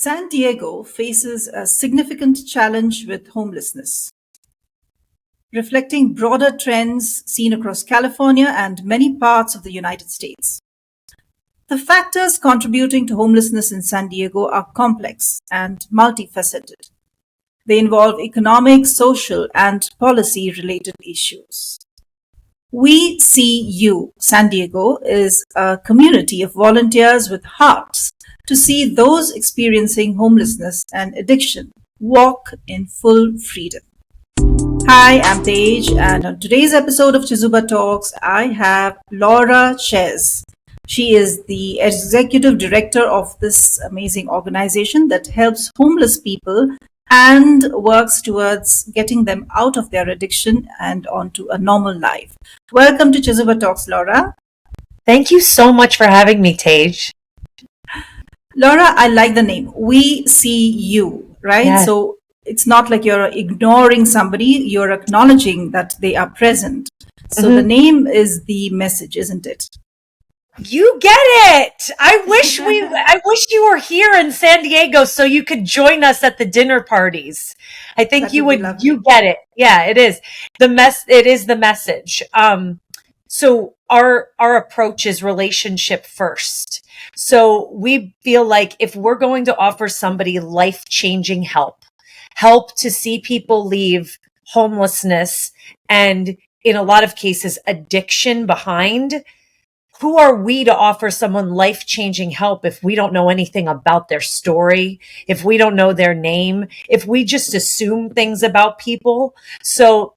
San Diego faces a significant challenge with homelessness, reflecting broader trends seen across California and many parts of the United States. The factors contributing to homelessness in San Diego are complex and multifaceted. They involve economic, social, and policy related issues. We See You San Diego is a community of volunteers with hearts to see those experiencing homelessness and addiction walk in full freedom. Hi, I'm Tej, and on today's episode of Chezuba Talks, I have Laura Chez. She is the executive director of this amazing organization that helps homeless people and works towards getting them out of their addiction and onto a normal life. Welcome to Chezuba Talks, Laura. Thank you so much for having me, Tej. Laura, I like the name. We See You, right? Yes. So it's not like you're ignoring somebody, you're acknowledging that they are present. So the name is the message, isn't it? You get it. I wish you were here in San Diego so you could join us at the dinner parties. I think That you would be would. lovely. You get it. Yeah, it is. It is the message. So our approach is relationship first. So we feel like if we're going to offer somebody life-changing help to see people leave homelessness and in a lot of cases addiction behind, who are we to offer someone life-changing help if we don't know anything about their story, if we don't know their name, if we just assume things about people? So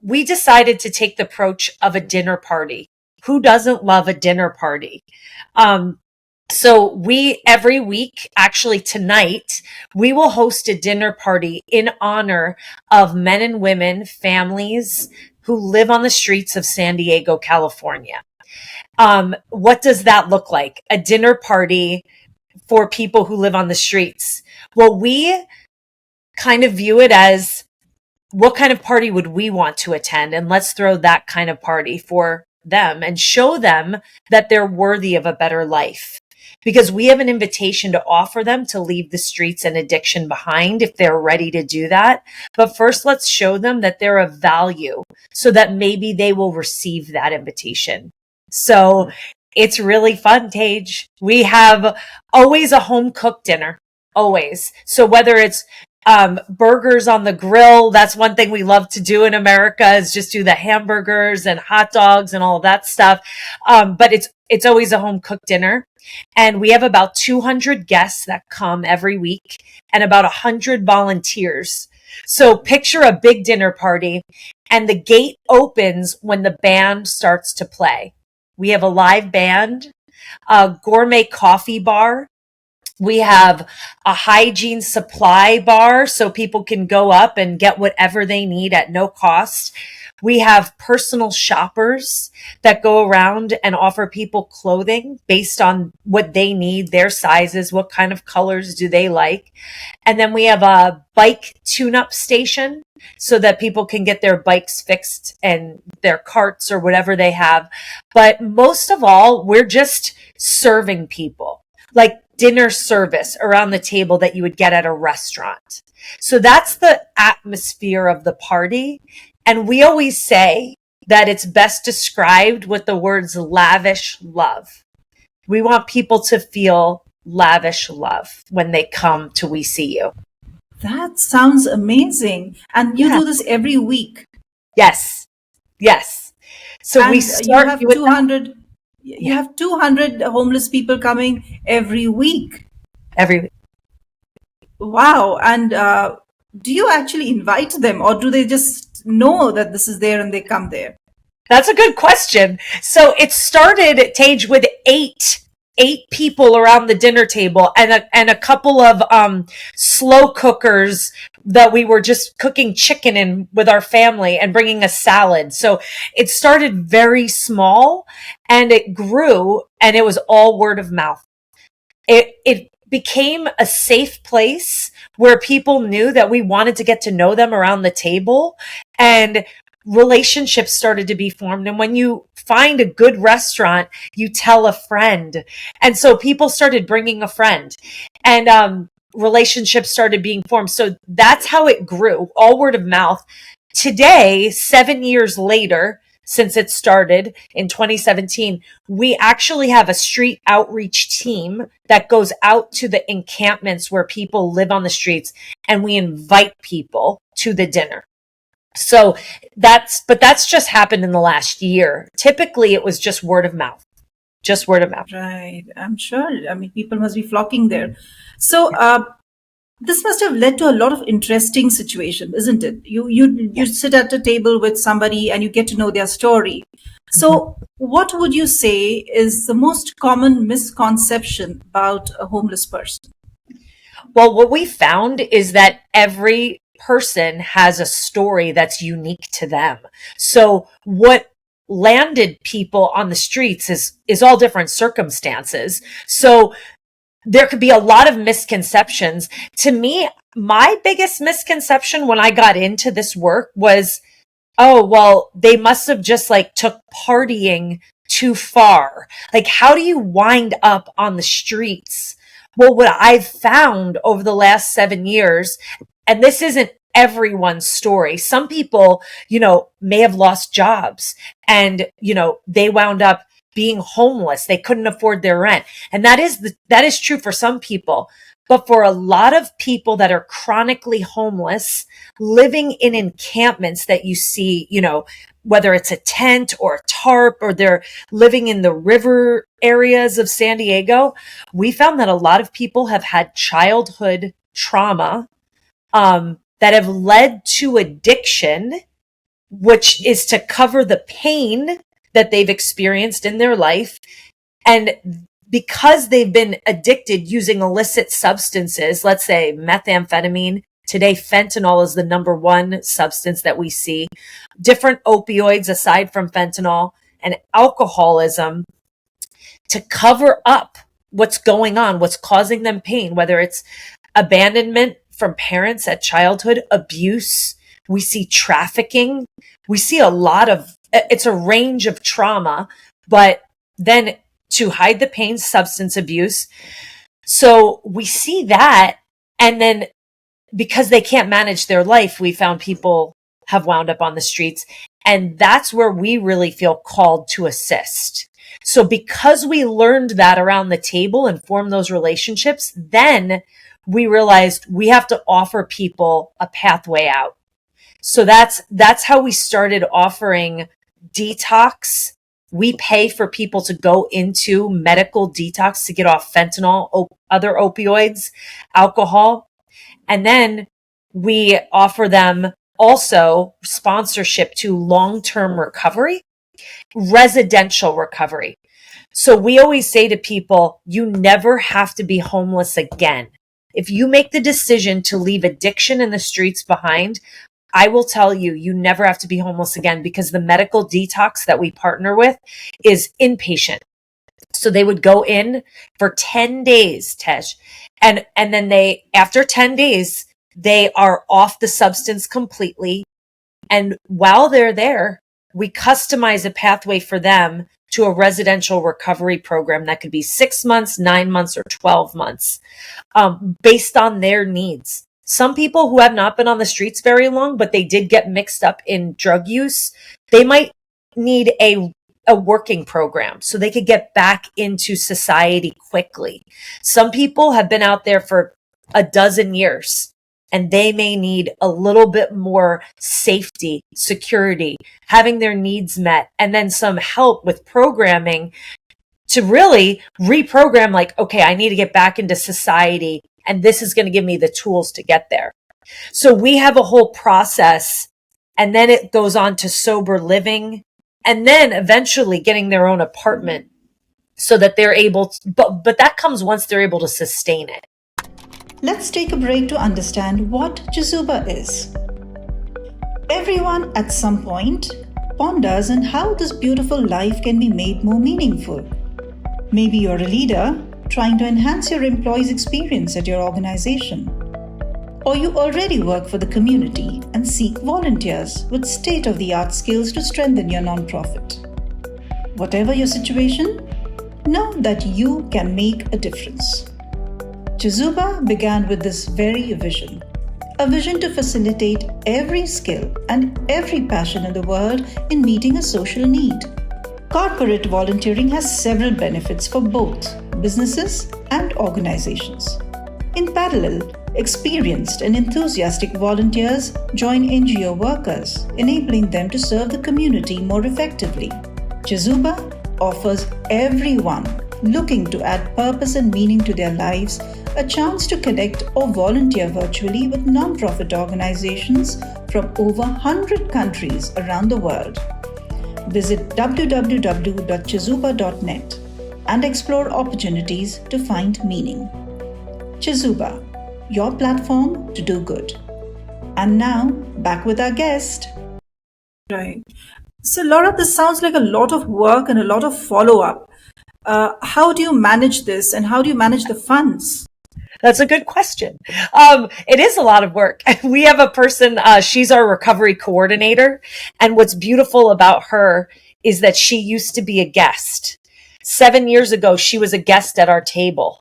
we decided to take the approach of a dinner party. Who doesn't love a dinner party? So we, every week, actually tonight, we will host a dinner party in honor of men and women, families who live on the streets of San Diego, California. What does that look like? A dinner party for people who live on the streets. Well, we kind of view it as what kind of party would we want to attend? And let's throw that kind of party for them and show them that they're worthy of a better life. Because we have an invitation to offer them to leave the streets and addiction behind if they're ready to do that. But first, let's show them that they're of value so that maybe they will receive that invitation. So it's really fun, Tej. We have always a home cooked dinner, always. So whether it's burgers on the grill, that's one thing we love to do in America, is just do the hamburgers and hot dogs and all of that stuff. But it's always a home cooked dinner. And we have about 200 guests that come every week and about 100 volunteers. So picture a big dinner party and the gate opens when the band starts to play. We have a live band, a gourmet coffee bar. We have a hygiene supply bar so people can go up and get whatever they need at no cost. We have personal shoppers that go around and offer people clothing based on what they need, their sizes, what kind of colors do they like. And then we have a bike tune-up station so that people can get their bikes fixed and their carts or whatever they have. But most of all, we're just serving people, like dinner service around the table that you would get at a restaurant. So that's the atmosphere of the party. And we always say that it's best described with the words lavish love. We want people to feel lavish love when they come to We See You. That sounds amazing. And you do this every week. Yes. So And we start you have with 200 you have 200 homeless people coming every week. every week. Wow. And do you actually invite them, or do they just know that this is there and they come there? That's a good question. So it started, Tej, with eight people around the dinner table and a couple of slow cookers that we were just cooking chicken in with our family and bringing a salad. So it started very small and it grew, and it was all word of mouth. It became a safe place where people knew that we wanted to get to know them around the table, and relationships started to be formed. And when you find a good restaurant, you tell a friend. And so people started bringing a friend. And relationships started being formed. So that's how it grew, all word of mouth. Today, 7 years later, since it started in 2017, we actually have a street outreach team that goes out to the encampments where people live on the streets, and we invite people to the dinner. So that's just happened in the last year. Typically, it was just word of mouth. Just word of mouth. Right. I'm sure. I mean, people must be flocking there. So, this must have led to a lot of interesting situations, isn't it? You sit at a table with somebody and you get to know their story. So, what would you say is the most common misconception about a homeless person? Well, what we found is that every person has a story that's unique to them. So what landed people on the streets is all different circumstances. So there could be a lot of misconceptions. To me, my biggest misconception when I got into this work was, oh, well, they must have just like took partying too far. Like, how do you wind up on the streets? Well, what I've found over the last 7 years, and this isn't everyone's story. Some people, may have lost jobs and, they wound up being homeless. They couldn't afford their rent. And that is true for some people. But for a lot of people that are chronically homeless, living in encampments that you see, whether it's a tent or a tarp, or they're living in the river areas of San Diego, we found that a lot of people have had childhood trauma that have led to addiction, which is to cover the pain that they've experienced in their life. And because they've been addicted using illicit substances, let's say methamphetamine, today fentanyl is the number one substance that we see, different opioids aside from fentanyl, and alcoholism, to cover up what's going on, what's causing them pain, whether it's abandonment from parents at childhood, abuse. We see trafficking. We see it's a range of trauma, but then to hide the pain, substance abuse. So we see that. And then because they can't manage their life, we found people have wound up on the streets. And that's where we really feel called to assist. So because we learned that around the table and formed those relationships, then we realized we have to offer people a pathway out. So that's how we started offering detox. We pay for people to go into medical detox to get off fentanyl, other opioids, alcohol. And then we offer them also sponsorship to long-term recovery, residential recovery. So we always say to people, you never have to be homeless again. If you make the decision to leave addiction in the streets behind, I will tell you, you never have to be homeless again, because the medical detox that we partner with is inpatient. So they would go in for 10 days, Tej. And then after 10 days, they are off the substance completely. And while they're there, we customize a pathway for them to a residential recovery program that could be 6 months, 9 months, or 12 months, based on their needs. Some people who have not been on the streets very long, but they did get mixed up in drug use, they might need a working program so they could get back into society quickly. Some people have been out there for a dozen years, and they may need a little bit more safety, security, having their needs met, and then some help with programming to really reprogram, like, okay, I need to get back into society, and this is going to give me the tools to get there. So we have a whole process, and then it goes on to sober living, and then eventually getting their own apartment so that they're able to, but that comes once they're able to sustain it. Let's take a break to understand what Chezuba is. Everyone at some point ponders on how this beautiful life can be made more meaningful. Maybe you're a leader trying to enhance your employees' experience at your organization. Or you already work for the community and seek volunteers with state-of-the-art skills to strengthen your nonprofit. Whatever your situation, know that you can make a difference. Chezuba began with this very vision, a vision to facilitate every skill and every passion in the world in meeting a social need. Corporate volunteering has several benefits for both businesses and organizations. In parallel, experienced and enthusiastic volunteers join NGO workers, enabling them to serve the community more effectively. Chezuba offers everyone looking to add purpose and meaning to their lives a chance to connect or volunteer virtually with non-profit organizations from over 100 countries around the world. Visit www.chezuba.net and explore opportunities to find meaning. Chezuba, your platform to do good. And now, back with our guest. Right. So, Laura, this sounds like a lot of work and a lot of follow-up. How do you manage this and how do you manage the funds? That's a good question. It is a lot of work. We have a person, she's our recovery coordinator. And what's beautiful about her is that she used to be a guest. 7 years ago, she was a guest at our table.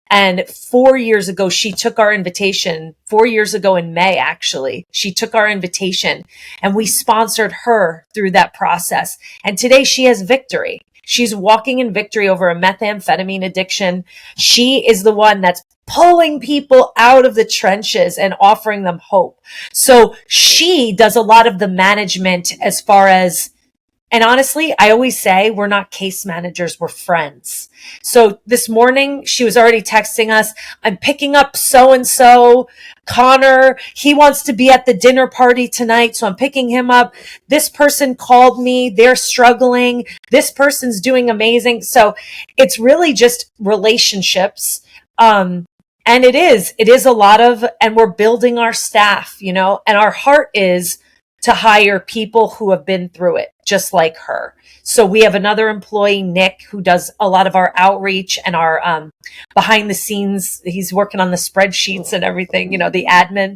And 4 years ago, she took our invitation. 4 years ago in May, actually, she took our invitation and we sponsored her through that process. And today she has victory. She's walking in victory over a methamphetamine addiction. She is the one that's pulling people out of the trenches and offering them hope. So she does a lot of the management as far as, and honestly, I always say we're not case managers, we're friends. So this morning, she was already texting us, I'm picking up so-and-so, Connor, he wants to be at the dinner party tonight, so I'm picking him up. This person called me, they're struggling. This person's doing amazing. So it's really just relationships. And it is a lot of, and we're building our staff, and our heart is to hire people who have been through it, just like her. So we have another employee, Nick, who does a lot of our outreach and our behind the scenes. He's working on the spreadsheets and everything, the admin.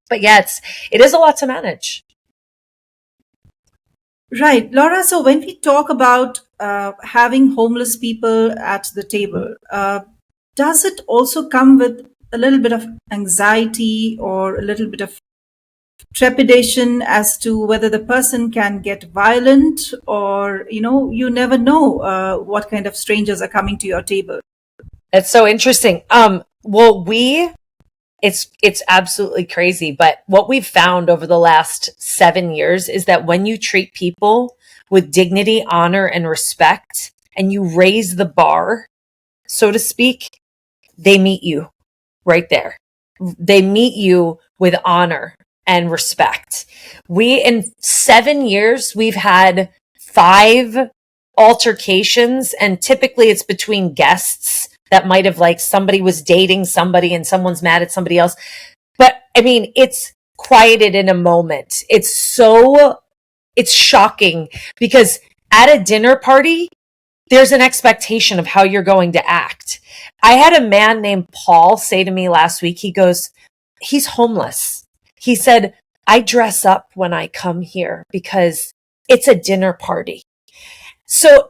But yeah, it is a lot to manage. Right. Laura, so when we talk about having homeless people at the table, does it also come with a little bit of anxiety or a little bit of trepidation as to whether the person can get violent or, you never know what kind of strangers are coming to your table? It's so interesting. Well, it's absolutely crazy. But what we've found over the last 7 years is that when you treat people with dignity, honor, and respect, and you raise the bar, so to speak, they meet you right there. They meet you with honor and respect. In 7 years, we've had 5 altercations, and typically it's between guests that might have somebody was dating somebody and someone's mad at somebody else. But I mean, it's quieted in a moment. It's shocking because at a dinner party, there's an expectation of how you're going to act. I had a man named Paul say to me last week, he goes, he's homeless. He said, I dress up when I come here because it's a dinner party. So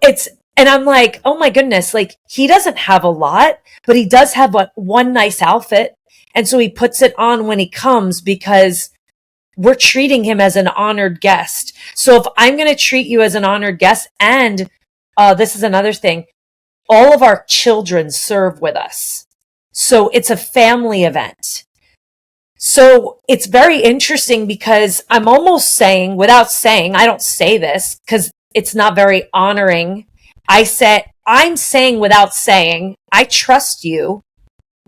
and I'm like, oh my goodness, he doesn't have a lot, but he does have one nice outfit. And so he puts it on when he comes because we're treating him as an honored guest. So if I'm going to treat you as an honored guest, and this is another thing, all of our children serve with us. So it's a family event. So it's very interesting because I'm almost saying, without saying, I don't say this because it's not very honoring. I'm saying without saying, I trust you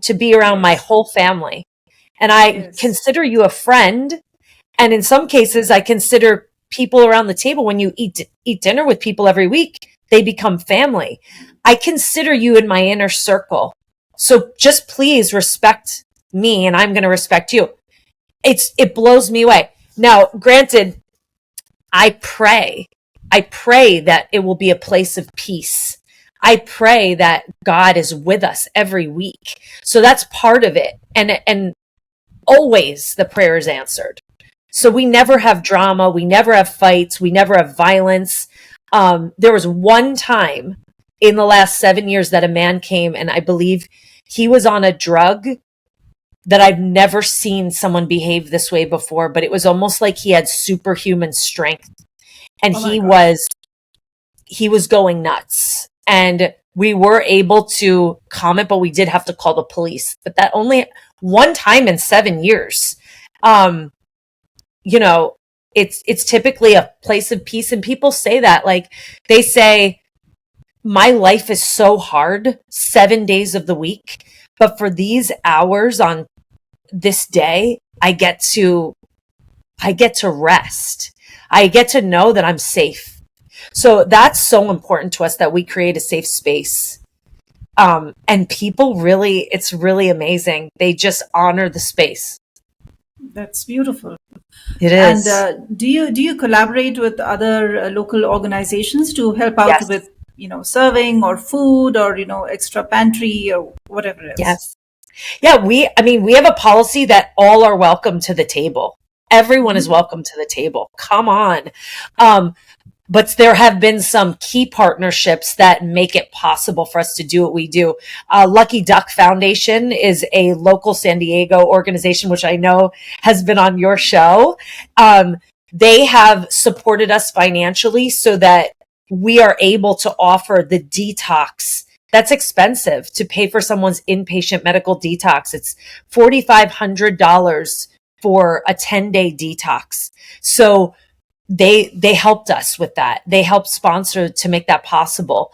to be around my whole family. And I consider you a friend. And in some cases, I consider people around the table, when you eat dinner with people every week, they become family. I consider you in my inner circle. So just please respect me and I'm going to respect you. It blows me away. Now, granted, I pray that it will be a place of peace. I pray that God is with us every week. So that's part of it. And always the prayer is answered. So we never have drama. We never have fights. We never have violence. There was one time in the last 7 years that a man came, and I believe He was on a drug that I've never seen someone behave this way before, but it was almost like he had superhuman strength, and Oh my he was going nuts. And we were able to calm it, but we did have to call the police. But that only one time in 7 years. You know, it's typically a place of peace, and people say that, like, they say, my life is so hard 7 days of the week, but for these hours on this day, I get to rest. I get to know that I'm safe. So that's so important to us, that we create a safe space. And people really, it's really amazing. They just honor the space. That's beautiful. It And is. do you collaborate with other local organizations to help out Yes. with serving or food or extra pantry or whatever else? Yes. Yeah. We have a policy that all are welcome to the table. Everyone is Mhm. welcome to the table. Come on. But there have been some key partnerships that make it possible for us to do what we do. Lucky Duck Foundation is a local San Diego organization, which I know has been on your show. They have supported us financially so that we are able to offer the detox. That's expensive to pay for someone's inpatient medical detox. It's $4,500 for a 10-day detox. So they helped us with that. They helped sponsor to make that possible.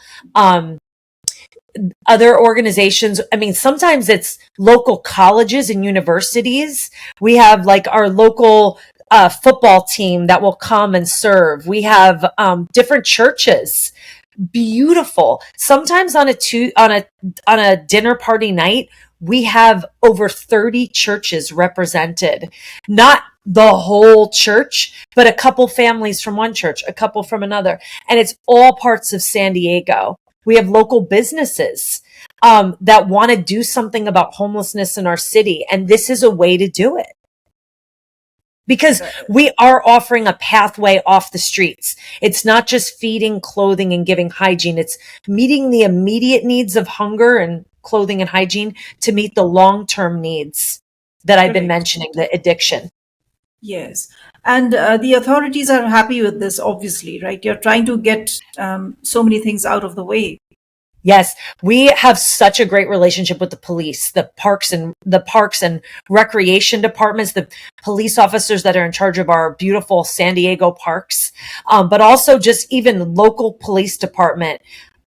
Other organizations, sometimes it's local colleges and universities. We have like our local football team that will come and serve. We have different churches. Beautiful. Sometimes on a dinner party night, we have over 30 churches represented. Not the whole church, but a couple families from one church, a couple from another. And it's all parts of San Diego. We have local businesses that want to do something about homelessness in our city. And this is a way to do it. Because we are offering a pathway off the streets. It's not just feeding, clothing, and giving hygiene. It's meeting the immediate needs of hunger and clothing and hygiene to meet the long-term needs that I've been Correct. mentioning, the addiction. Yes. And the authorities are happy with this, obviously, right? You're trying to get so many things out of the way. Yes, we have such a great relationship with the police, the parks and recreation departments, the police officers that are in charge of our beautiful San Diego parks, but also just even local police department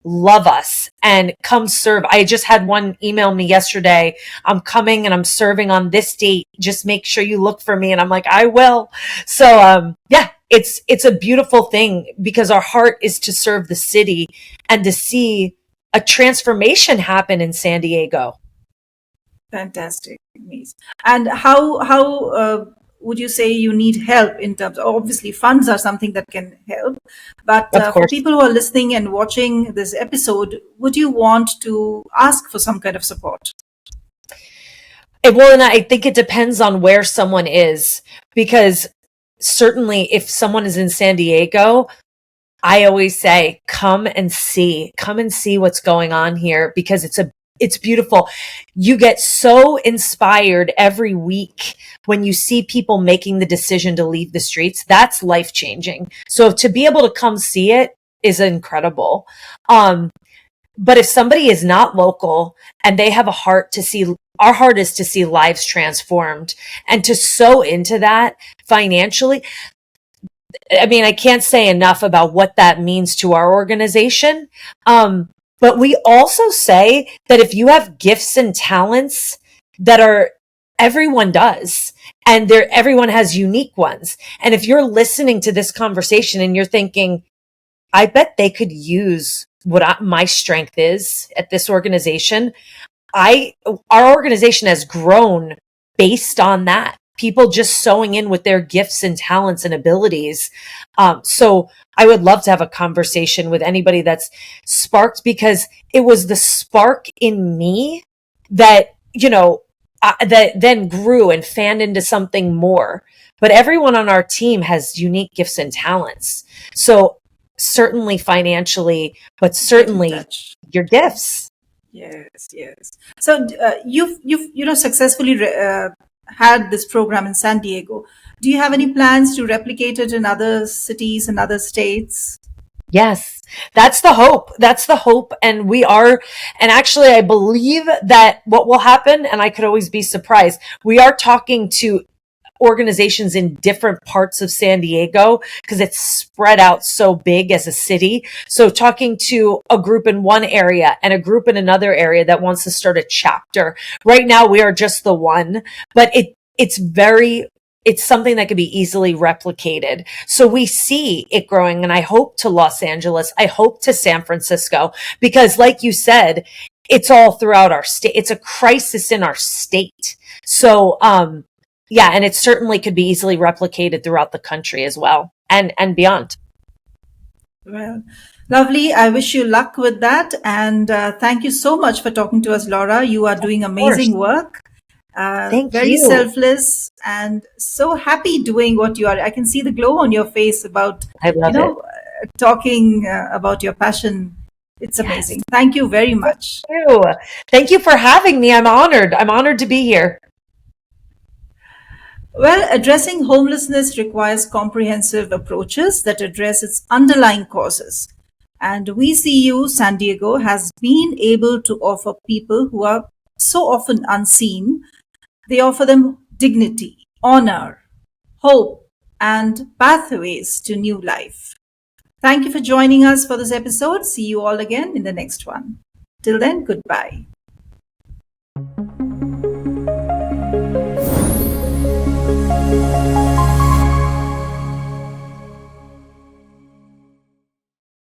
love us and come serve. I just had one email me yesterday. I'm coming and I'm serving on this date. Just make sure you look for me. And I'm like, I will. So, yeah, it's a beautiful thing because our heart is to serve the city and to see a transformation happen in San Diego. Fantastic. Amazing. And how would you say you need help in terms obviously funds are something that can help, but Of for course. people who are listening and watching this episode, would you want to ask for some kind of support? Well, and I think it depends on where someone is, because certainly if someone is in San Diego, I always say, come and see what's going on here, because it's beautiful. You get so inspired every week when you see people making the decision to leave the streets. That's life changing. So to be able to come see it is incredible. But if somebody is not local and they have a heart to see, our heart is to see lives transformed and to sow into that financially. I can't say enough about what that means to our organization. But we also say that if you have gifts and talents that are, everyone does, and everyone has unique ones. And if you're listening to this conversation and you're thinking, I bet they could use what my strength is at this organization. Our organization has grown based on that. People just sewing in with their gifts and talents and abilities. So I would love to have a conversation with anybody that's sparked, because it was the spark in me that, that then grew and fanned into something more. But everyone on our team has unique gifts and talents. So certainly financially, but Get in certainly touch. your gifts. Yes, yes. So you've successfully had this program in San Diego. Do you have any plans to replicate it in other cities and other states? Yes, that's the hope. That's the hope. And we are, and actually, I believe that what will happen, and I could always be surprised, we are talking to organizations in different parts of San Diego because it's spread out so big as a city. So talking to a group in one area and a group in another area that wants to start a chapter. Right now we are just the one, but it's something that could be easily replicated. So we see it growing, and I hope to Los Angeles. I hope to San Francisco, because like you said, it's all throughout our state. It's a crisis in our state. So, yeah, and it certainly could be easily replicated throughout the country as well, and beyond. Well, lovely. I wish you luck with that. And thank you so much for talking to us, Laura. You are doing Of course. amazing work, Thank very you. selfless, and so happy doing what you are. I can see the glow on your face about, I love it. talking about your passion. It's Yes. amazing. Thank you very much. Thank you. Thank you for having me. I'm honored. I'm honored to be here. Well, addressing homelessness requires comprehensive approaches that address its underlying causes. And VCU San Diego has been able to offer people who are so often unseen, they offer them dignity, honor, hope, and pathways to new life. Thank you for joining us for this episode. See you all again in the next one. Till then, goodbye.